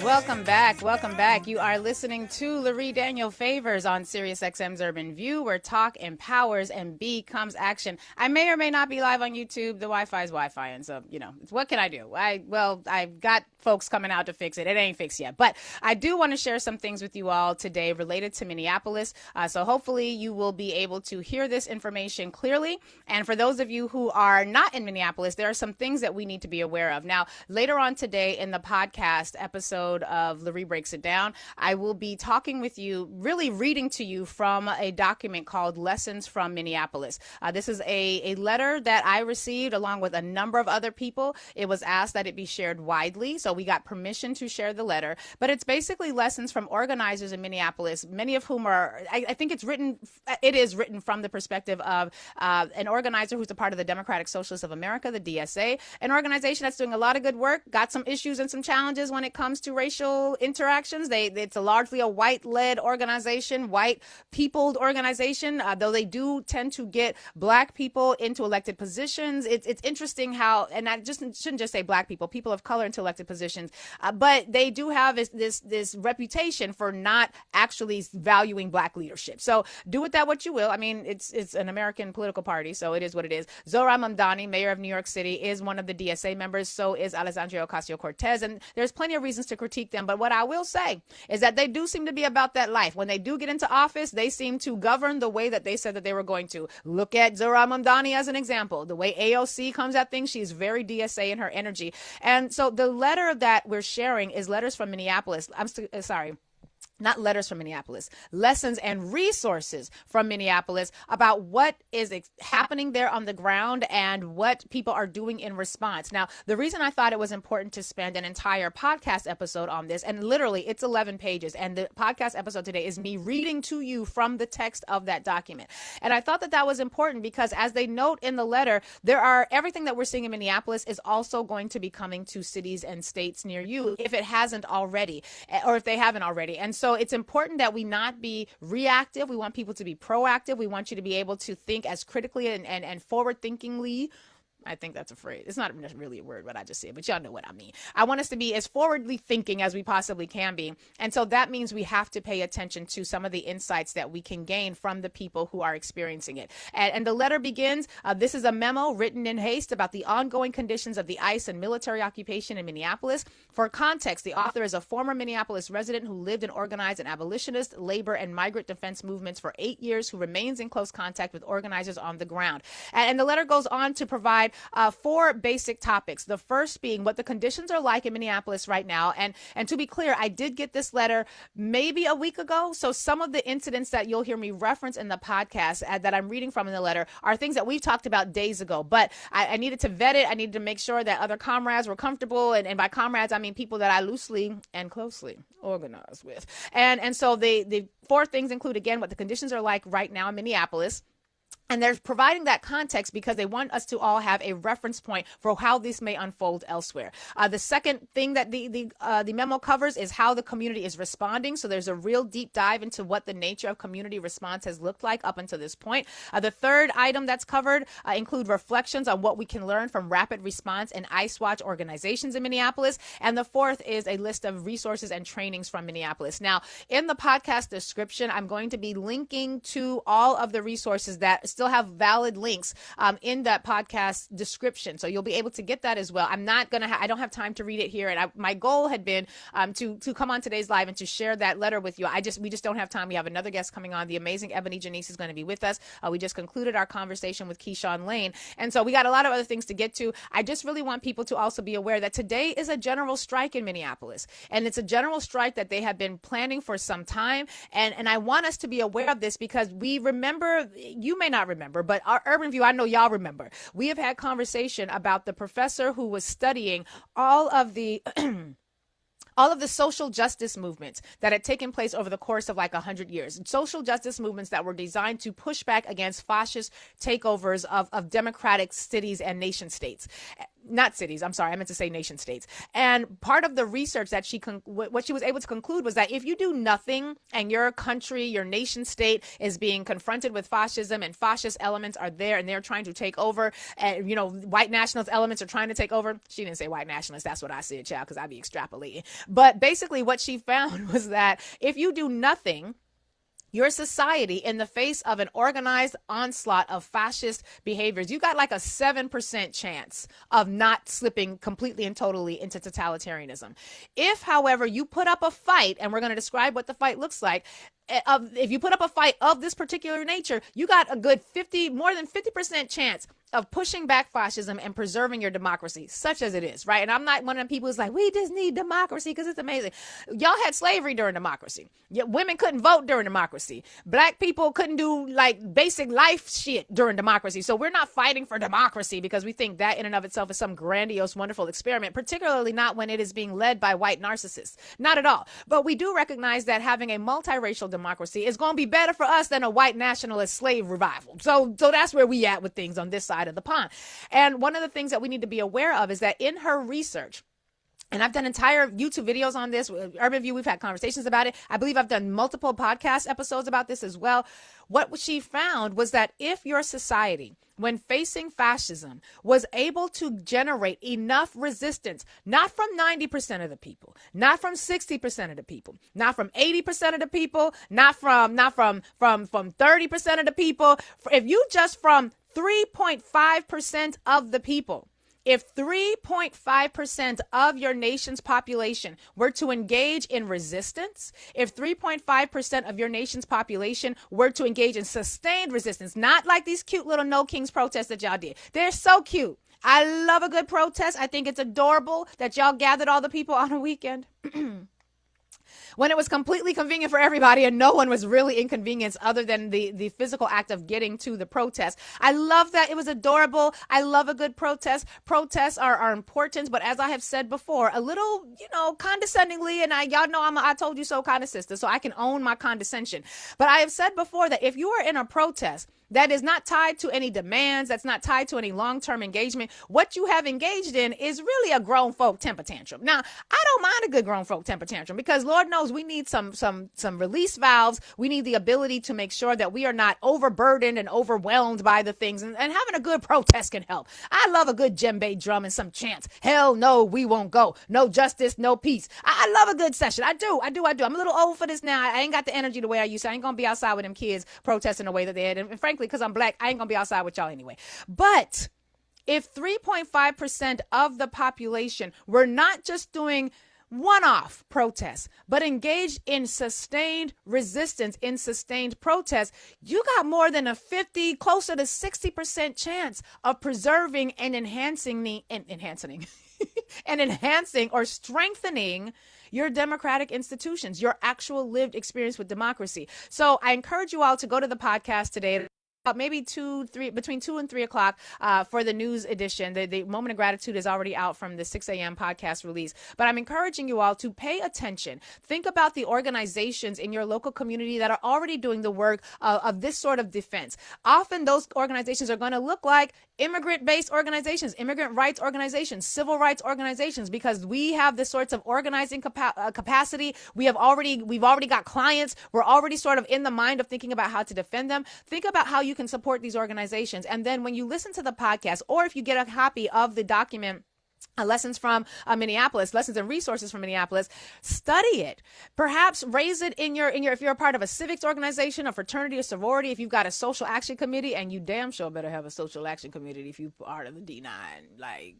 Welcome back. Welcome back. You are listening to Lurie Daniel Favors on Sirius XM's Urban View, where talk empowers and becomes action. I may or may not be live on YouTube. The Wi-Fi is Wi-Fi, and so, what can I do? I've got folks coming out to fix it. It ain't fixed yet. But I do want to share some things with you all today related to Minneapolis. So hopefully you will be able to hear this information clearly. And for those of you who are not in Minneapolis, there are some things that we need to be aware of. Now, later on today in the podcast episode of Lurie Breaks It Down, I will be talking with you, really reading to you from a document called Lessons from Minneapolis. This is a letter that I received along with a number of other people. It was asked that it be shared widely, so we got permission to share the letter. But it's basically lessons from organizers in Minneapolis, many of whom are, I think it is written from the perspective of an organizer who's a part of the Democratic Socialists of America, the DSA, an organization that's doing a lot of good work, got some issues and some challenges when it comes to racial interactions. It's largely a white-led organization, white-peopled organization, though they do tend to get black people into elected positions. It's interesting how, and I shouldn't just say black people of color into elected positions, but they do have this reputation for not actually valuing black leadership. So do with that what you will. I mean, it's an American political party, so it is what it is. Zohran Mamdani, mayor of New York City, is one of the DSA members. So is Alexandria Ocasio-Cortez, and there's plenty of reasons to critique them. But what I will say is that they do seem to be about that life. When they do get into office, they seem to govern the way that they said that they were going to. Look at Zohran Mamdani as an example. The way AOC comes at things, she's very DSA in her energy. And so the letter that we're sharing is letters from Minneapolis. Not letters from Minneapolis, lessons and resources from Minneapolis about what is happening there on the ground and what people are doing in response. Now, the reason I thought it was important to spend an entire podcast episode on this, and literally it's 11 pages, and the podcast episode today is me reading to you from the text of that document. And I thought that was important because, as they note in the letter, everything that we're seeing in Minneapolis is also going to be coming to cities and states near you if it hasn't already, or if they haven't already. And so it's important that we not be reactive. We want people to be proactive. We want you to be able to think as critically and forward-thinkingly. I think that's a phrase. It's not really a word, what I just said, but y'all know what I mean. I want us to be as forwardly thinking as we possibly can be. And so that means we have to pay attention to some of the insights that we can gain from the people who are experiencing it. And the letter begins, this is a memo written in haste about the ongoing conditions of the ICE and military occupation in Minneapolis. For context, the author is a former Minneapolis resident who lived and organized in abolitionist, labor, and migrant defense movements for 8 years, who remains in close contact with organizers on the ground. And the letter goes on to provide 4 basic topics. The first being what the conditions are like in Minneapolis right now. And to be clear, I did get this letter maybe a week ago. So some of the incidents that you'll hear me reference in the podcast that I'm reading from in the letter are things that we've talked about days ago. But I needed to vet it. I needed to make sure that other comrades were comfortable. And by comrades, I mean people that I loosely and closely organize with. And so the 4 things include, again, what the conditions are like right now in Minneapolis. And they're providing that context because they want us to all have a reference point for how this may unfold elsewhere. The second thing that the memo covers is how the community is responding. So there's a real deep dive into what the nature of community response has looked like up until this point. The third item that's covered include reflections on what we can learn from rapid response and ICE Watch organizations in Minneapolis. And the fourth is a list of resources and trainings from Minneapolis. Now, in the podcast description, I'm going to be linking to all of the resources that still have valid links in that podcast description. So you'll be able to get that as well. I don't have time to read it here. And my goal had been to come on today's live and to share that letter with you. We just don't have time. We have another guest coming on. The amazing Ebony Janice is going to be with us. We just concluded our conversation with Keyshawn Lane. And so we got a lot of other things to get to. I just really want people to also be aware that today is a general strike in Minneapolis. And it's a general strike that they have been planning for some time. And I want us to be aware of this because we remember, you may not remember, but our Urban View, I know y'all remember. We have had conversation about the professor who was studying all of the social justice movements that had taken place over the course of like 100 years. Social justice movements that were designed to push back against fascist takeovers of democratic cities and nation states. not cities, I'm sorry, I meant to say nation states. And part of the research that what she was able to conclude was that if you do nothing and your country, your nation state is being confronted with fascism and fascist elements are there and they're trying to take over, and, white nationalist elements are trying to take over. She didn't say white nationalists. That's what I said, child, because I'd be extrapolating. But basically what she found was that if you do nothing, your society, in the face of an organized onslaught of fascist behaviors, you got like a 7% chance of not slipping completely and totally into totalitarianism. If, however, you put up a fight, and we're going to describe what the fight looks like, if you put up a fight of this particular nature, you got a good more than 50% chance of pushing back fascism and preserving your democracy, such as it is, right? And I'm not one of the people who's like, we just need democracy because it's amazing. Y'all had slavery during democracy. Women couldn't vote during democracy. Black people couldn't do like basic life shit during democracy. So we're not fighting for democracy because we think that in and of itself is some grandiose, wonderful experiment, particularly not when it is being led by white narcissists. Not at all. But we do recognize that having a multiracial democracy is going to be better for us than a white nationalist slave revival. So that's where we at with things on this side of the pond. And one of the things that we need to be aware of is that in her research, and I've done entire YouTube videos on this, Urban View, we've had conversations about it. I believe I've done multiple podcast episodes about this as well. What she found was that if your society, when facing fascism, was able to generate enough resistance, not from 90% of the people, not from 60% of the people, not from 80% of the people, not from 30% of the people, if you just from 3.5% of the people, if 3.5% of your nation's population were to engage in resistance, if 3.5% of your nation's population were to engage in sustained resistance, not like these cute little No Kings protests that y'all did. They're so cute. I love a good protest. I think it's adorable that y'all gathered all the people on a weekend. When it was completely convenient for everybody and no one was really inconvenienced other than the physical act of getting to the protest. I love that. It was adorable. I love a good protest. Protests are important, but as I have said before, a little, condescendingly, and y'all know I told you so kind of sister, so I can own my condescension. But I have said before that if you are in a protest that is not tied to any demands, that's not tied to any long-term engagement, what you have engaged in is really a grown folk temper tantrum. Now, I don't mind a good grown folk temper tantrum because Lord knows we need some release valves. We need the ability to make sure that we are not overburdened and overwhelmed by the things, and having a good protest can help. I love a good djembe drum and some chants. Hell no, we won't go. No justice, no peace. I love a good session. I do. I'm a little old for this now. I ain't got the energy the way I used to. I ain't gonna be outside with them kids protesting the way that they had. And frankly, because I'm black, I ain't gonna be outside with y'all anyway. But if 3.5% of the population were not just doing one-off protests, but engaged in sustained resistance, in sustained protests, you got more than a 50, closer to 60% chance of preserving and enhancing or strengthening your democratic institutions, your actual lived experience with democracy. So I encourage you all to go to the podcast today. Maybe between 2 and 3 o'clock for the news edition. The Moment of Gratitude is already out from the 6 a.m. podcast release. But I'm encouraging you all to pay attention. Think about the organizations in your local community that are already doing the work of this sort of defense. Often those organizations are going to look like immigrant-based organizations, immigrant rights organizations, civil rights organizations, because we have this sorts of organizing capacity. We've already got clients. We're already sort of in the mind of thinking about how to defend them. Think about how you can support these organizations. And then when you listen to the podcast, or if you get a copy of the document, Lessons from Minneapolis, Lessons and Resources from Minneapolis, study it. Perhaps raise it in your, if you're a part of a civics organization, a fraternity, a sorority, if you've got a social action committee, and you damn sure better have a social action committee if you're part of the D9,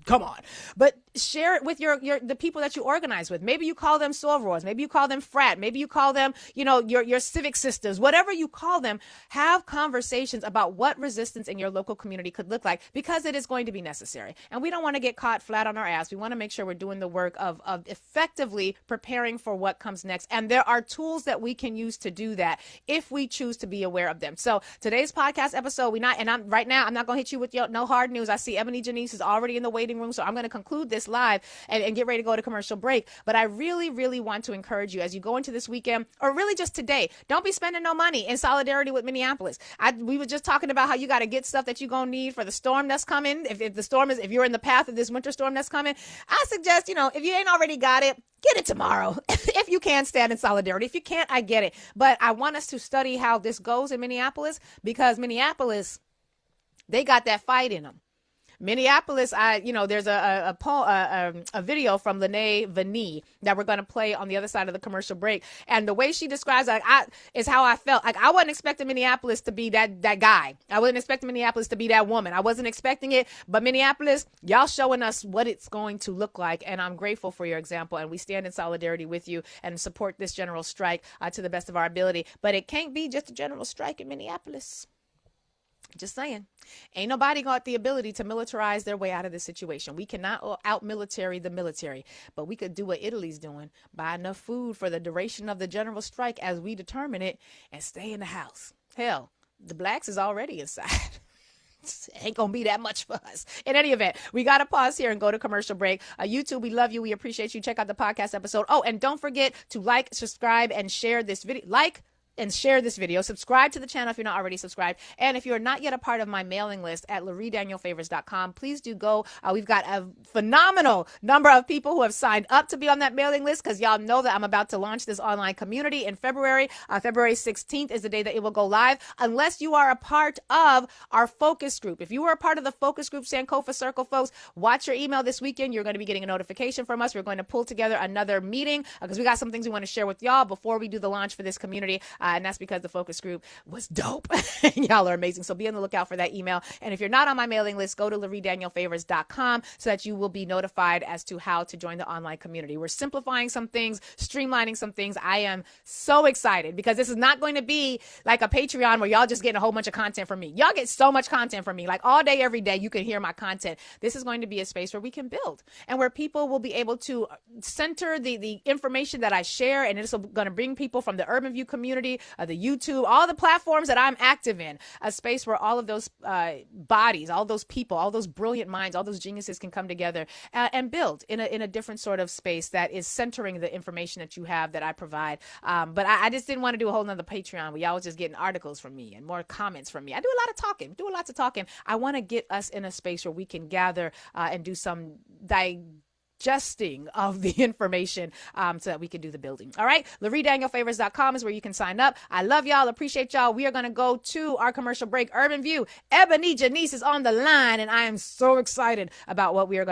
come on. But share it with the people that you organize with. Maybe you call them sorors. Maybe you call them frat. Maybe you call them, your civic sisters. Whatever you call them, have conversations about what resistance in your local community could look like, because it is going to be necessary. And we don't want to get caught flat on our ass. We want to make sure we're doing the work of effectively preparing for what comes next. And there are tools that we can use to do that if we choose to be aware of them. So today's podcast episode, I'm not going to hit you with no hard news. I see Ebony Janice is already in the waiting room. So I'm going to conclude this live and get ready to go to commercial break. But I really, really want to encourage you as you go into this weekend, or really just today, don't be spending no money in solidarity with Minneapolis. We were just talking about how you got to get stuff that you're going to need for the storm that's coming. If you're in the path of this winter storm that's coming, I suggest, if you ain't already got it, get it tomorrow. If you can, stand in solidarity. If you can't, I get it. But I want us to study how this goes in Minneapolis, because Minneapolis, they got that fight in them. Minneapolis, there's a video from Lene Vanille that we're going to play on the other side of the commercial break. And the way she describes it is how I felt. Like, I wasn't expecting Minneapolis to be that guy. I wasn't expecting Minneapolis to be that woman. I wasn't expecting it. But Minneapolis, y'all showing us what it's going to look like. And I'm grateful for your example. And we stand in solidarity with you and support this general strike to the best of our ability. But it can't be just a general strike in Minneapolis. Just saying. Ain't nobody got the ability to militarize their way out of this situation. We cannot out-military the military, but we could do what Italy's doing: buy enough food for the duration of the general strike as we determine it and stay in the house. Hell, the blacks is already inside. Ain't gonna be that much for us. In any event, we gotta pause here and go to commercial break. YouTube, we love you. We appreciate you. Check out the podcast episode. Oh, and don't forget to like, subscribe, and share this video. And share this video. Subscribe to the channel if you're not already subscribed. And if you're not yet a part of my mailing list at LurieDanielFavors.com, please do go. We've got a phenomenal number of people who have signed up to be on that mailing list, because y'all know that I'm about to launch this online community in February. February 16th is the day that it will go live, unless you are a part of our focus group. If you were a part of the focus group, Sankofa Circle, folks, watch your email this weekend. You're going to be getting a notification from us. We're going to pull together another meeting because we got some things we want to share with y'all before we do the launch for this community. And that's because the focus group was dope. Y'all are amazing. So be on the lookout for that email. And if you're not on my mailing list, go to LurieDanielFavors.com so that you will be notified as to how to join the online community. We're simplifying some things, streamlining some things. I am so excited because this is not going to be like a Patreon where y'all just getting a whole bunch of content from me. Y'all get so much content from me. Like, all day, every day, you can hear my content. This is going to be a space where we can build and where people will be able to center the information that I share. And it's going to bring people from the Urban View community, the YouTube, all the platforms that I'm active in, a space where all of those bodies, all those people, all those brilliant minds, all those geniuses can come together and build in a different sort of space that is centering the information that you have that I provide. But I just didn't want to do a whole nother Patreon where y'all was just getting articles from me and more comments from me. I do lots of talking. I want to get us in a space where we can gather and do some digesting of the information so that we can do the building. All right. LurieDanielFavors.com is where you can sign up. I love y'all. Appreciate y'all. We are going to go to our commercial break. Urban View. Ebony Janice is on the line, and I am so excited about what we are going to